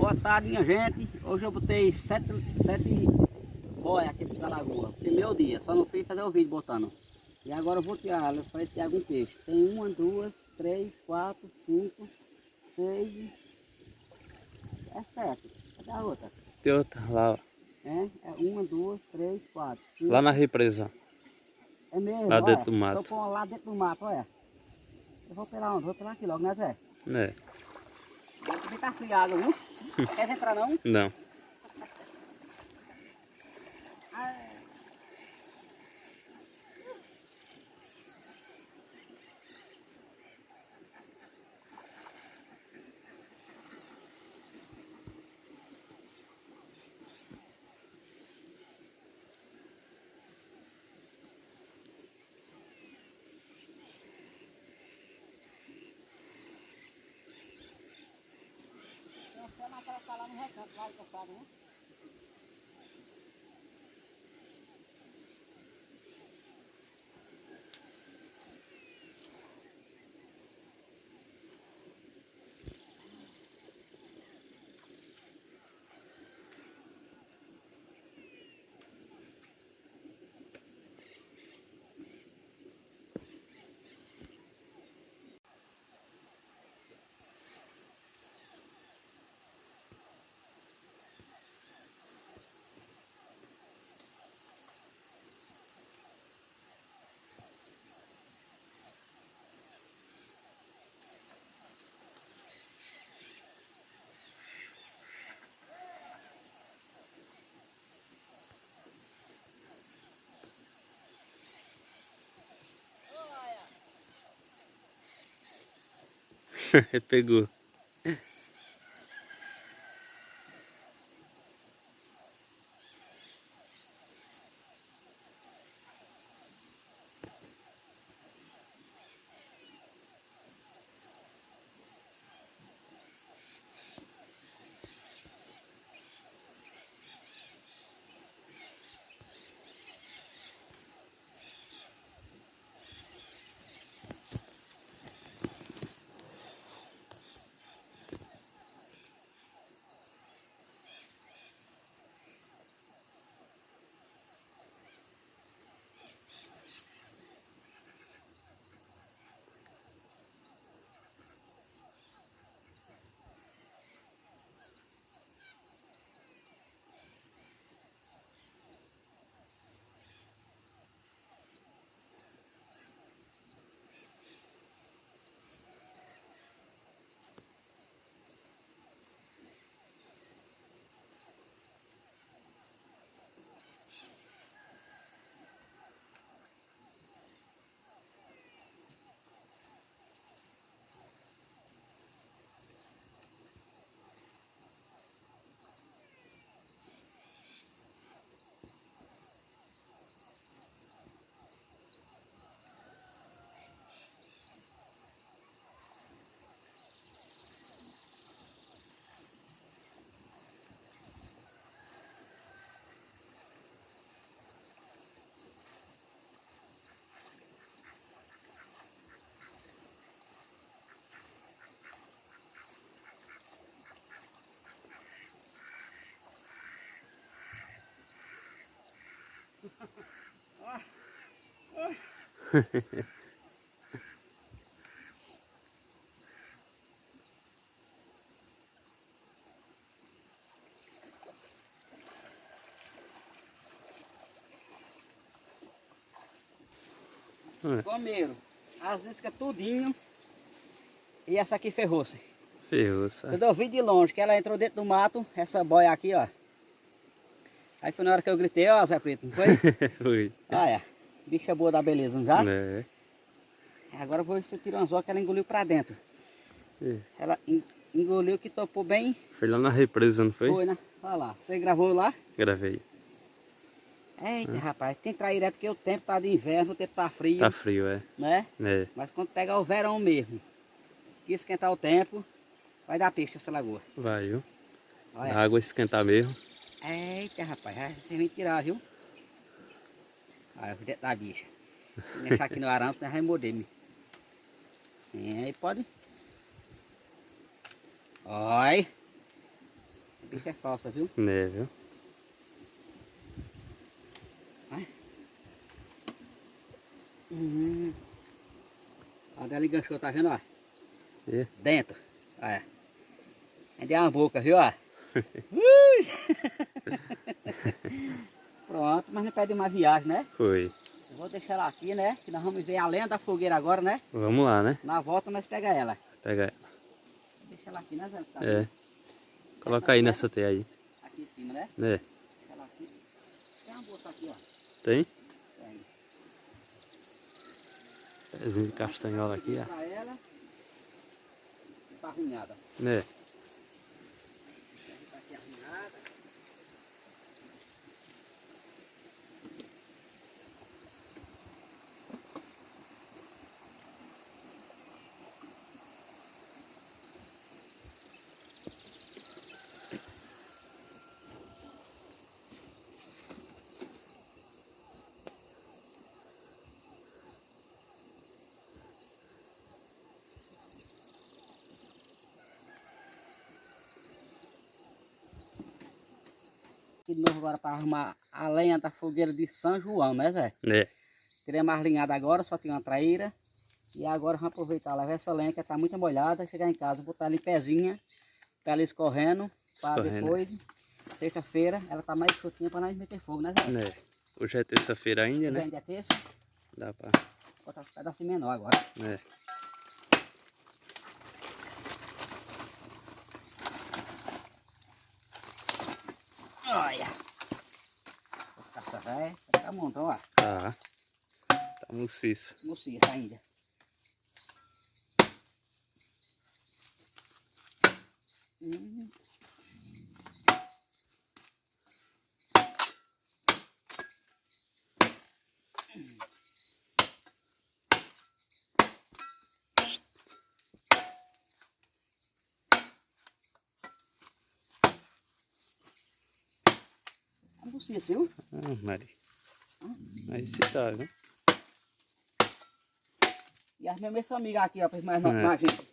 Boa tarde, minha gente. Hoje eu botei sete boias aqui da lagoa. Primeiro dia, só não fui fazer o vídeo botando. E agora eu vou tirar elas para ver se tem algum peixe. Tem uma, duas, três, quatro, cinco, seis. É sete. Cadê a outra? Tem outra lá, ó. É uma, duas, três, quatro, cinco. Lá na represa. É mesmo, Lá olha. dentro do mato. Tô pondo lá dentro do mato, olha. Eu vou pegar onde? Vou pegar aqui logo, né, Zé? É. Também tá fria a água, viu? Quer entrar não? Não. Você naquela sala no recanto, lá encostado, né? Pegou. Comeram as iscas tudinho e essa aqui ferrou-se. Ferrou-se. Quando eu vi de longe que ela entrou dentro do mato, essa boia aqui, ó. Aí foi na hora que eu gritei, ó, Zé Preto, não foi? Foi. Olha, bicha boa da beleza, não já? É. Agora eu vou ver se tira umas que ela engoliu pra dentro. É. Ela engoliu que topou bem. Foi lá na represa, não foi? Foi, né? Olha lá, você gravou lá? Gravei. Eita, rapaz, tem traíra é porque o tempo tá de inverno, o tempo tá frio, Tá frio, é. né? É. Mas quando pegar o verão mesmo, que esquentar o tempo, vai dar peixe essa lagoa. Vai, viu? Olha. A água esquentar mesmo. Eita, rapaz, você vem tirar, viu? Olha, o dentro da bicha. Vou deixar aqui no arame, senão vai morder-me. Aí pode. Olha. bicha é falsa, viu? É, viu? Vai. A dela enganchou, tá vendo, ó? É. Dentro. Olha. Ainda é uma boca, viu, ó? Pronto, mas não pede uma viagem, né? Foi. Eu vou deixar ela aqui, né? Que nós vamos ver a lenha da fogueira agora, né? Vamos lá, né? Na volta nós pega ela. Pega ela. Deixa ela aqui, né, Zé? Tá É. Coloca aí nessa teia aí. aqui em cima, né? É. Deixa ela aqui. Tem uma bolsa aqui, ó. Tem? Tem. Pezinho de castanhola aqui, ó. Pra ela. Tá arrumada. É. Tá aqui arrumada. Aqui de novo agora para arrumar a lenha da fogueira de São João, né, Zé? É. Teria mais linhada agora, só tinha uma traíra. E agora vamos aproveitar, levar essa lenha que está muito molhada, chegar em casa, botar ali pezinha, para ela escorrendo, para depois, sexta-feira, ela tá mais chutinha para nós meter fogo, né, Zé? É. Hoje é terça-feira ainda, né? Hoje é terça, Dá pra... botar um pedacinho menor agora. É. Olha! Essas castas velhas, essa tá um montão, ó. Tá. Tá maciço. Mocinha ainda. Mocinha, viu? Ah, Maria. Aí se tá, viu? E as minhas amigas aqui, ó, mais gente.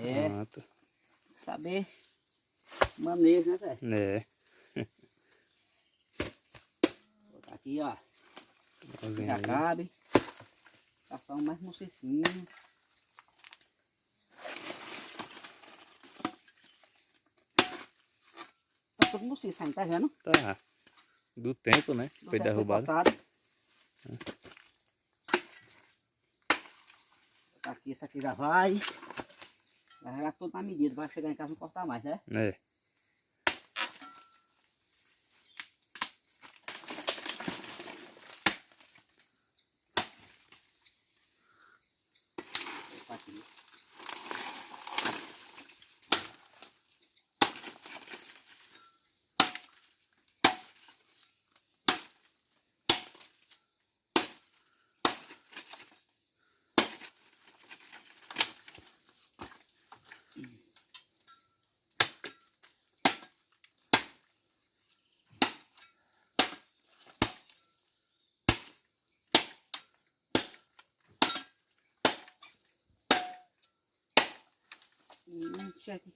É, Pronto. saber manejo, né, Zé? É. Vou botar aqui, ó. Igualzinho Já aí. cabe. Passar um mais mocecinho. Tá tudo moceço ainda, tá vendo? Tá. Do tempo, né? Não Foi deve ter derrubado. cortado. Botar aqui, esse aqui já vai. Vai jogar tudo na medida, vai chegar em casa e não cortar mais, né? É. Esse aqui. Deixa aqui.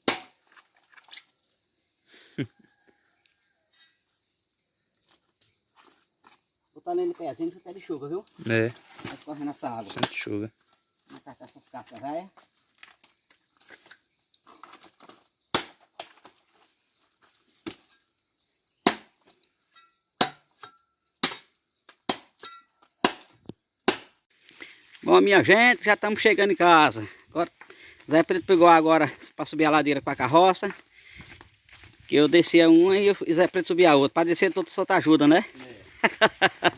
Botar nele pezinho que tá de chuva, viu? É. Vai escorrendo essa água. Bastante chuva. Vou catar essas cascas velhas. Bom, minha gente, já estamos chegando em casa. Agora, Zé Preto pegou agora para subir a ladeira com a carroça. Que eu descia uma e o Zé Preto subia a outra. Para descer todo solta ajuda, né?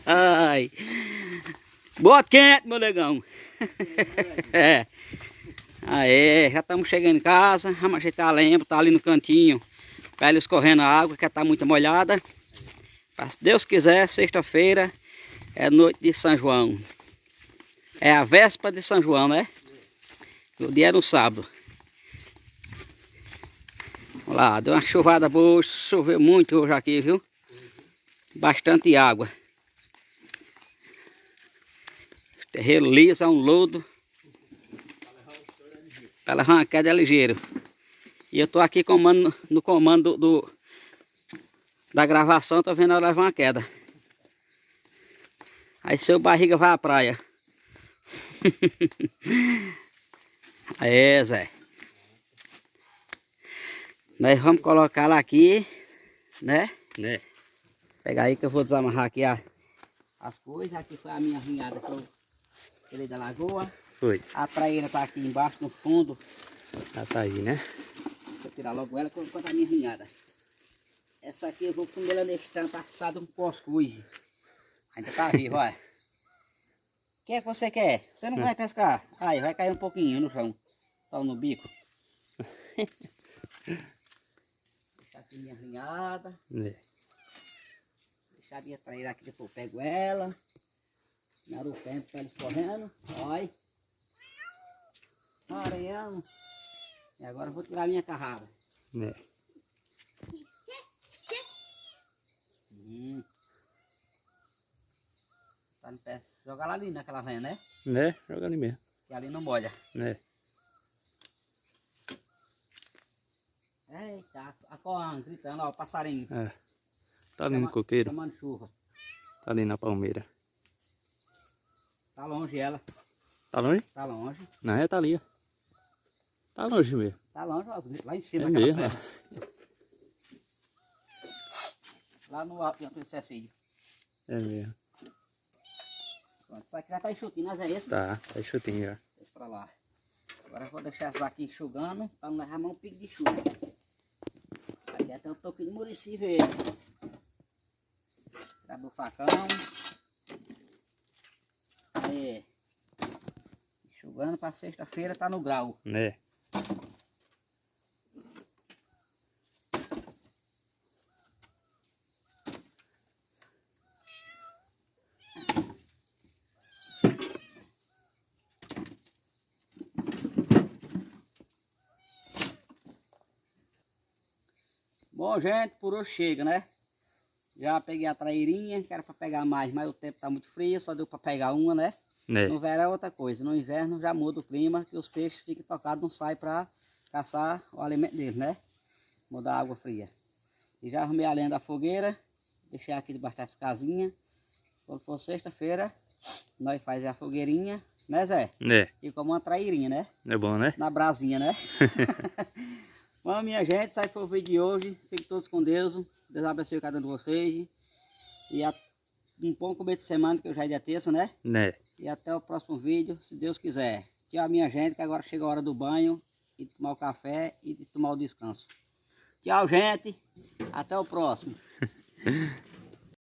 É. Bota quente, meu negão. É. Aê, já estamos chegando em casa. Vamos ajeitar a lenha, tá ali no cantinho. Para ela escorrendo a água, que está muito molhada. Se Deus quiser, sexta-feira é noite de São João. É a véspera de São João, né? O dia era um sábado. Olha lá, deu uma chuvada boa, choveu muito hoje aqui, viu? Bastante água. Terreiro liso, é um lodo. Para levar uma queda ligeiro. E eu tô aqui no comando da gravação, tô vendo ela levar uma queda. Aí seu barriga vai à praia. Aí, Zé. Nós vamos colocar ela aqui, né? Né? Pegar aí que eu vou desamarrar aqui as coisas. Aqui foi a minha rinhada que eu tirei da lagoa. Foi. A traíra tá aqui embaixo, no fundo. Ela tá aí, né? Vou tirar logo ela enquanto a minha rinhada. Essa aqui eu vou comer ela neste tanto assado um coscuz. Ainda tá vivo, olha. O que é que você quer? Você não vai pescar? Aí, vai cair um pouquinho no chão. Só no bico. Deixar aqui minha rinhada. Né? Deixar a minha traíra aqui, depois eu pego ela. Naro o pé para eles correndo. Olha. Areando. E agora eu vou tirar a minha carrada. Né? Tá no pé. Joga lá ali naquela lenha, né? Né? Joga ali mesmo. Que ali não molha. Né? Eita, a coan gritando, ó, o passarinho. É. Tá ali no coqueiro. Tomando chuva. Tá ali na palmeira. Tá longe ela. Tá longe? Tá longe. Não, é, tá ali, ó. Tá longe mesmo. Tá longe, ó, lá em cima. É daquela mesmo, serra. Lá no alto tem aquele cecílio. É mesmo. Pronto, isso aqui já tá enxutinho, mas é esse? Tá chutinho já. Esse pra lá. Agora eu vou deixar essa aqui enxugando para não levar mão pico de chuva. Aqui até um toquinho de murici verde. Tirar do facão. Aí. Enxugando para sexta-feira tá no grau. Né? Bom, gente, por hoje chega, né? Já peguei a trairinha, que era para pegar mais, mas o tempo tá muito frio, só deu para pegar uma, né? Né? No verão é outra coisa, no inverno já muda o clima, que os peixes ficam tocados, não saem para caçar o alimento deles, né? Mudar a água fria. E já arrumei a lenha da fogueira, deixei aqui debaixo dessa casinha. Quando for sexta-feira, nós fazemos a fogueirinha, né, Zé? Né? E como uma trairinha, né? É bom, né? Na brasinha, né? Bom, minha gente, esse aí foi o vídeo de hoje. Fiquem todos com Deus. Deus abençoe cada um de vocês. E um bom começo de semana, que hoje é dia terça, né? Né? E até o próximo vídeo, se Deus quiser. Tchau, minha gente, que agora chega a hora do banho, e de tomar o café e de tomar o descanso. Tchau, gente. Até o próximo.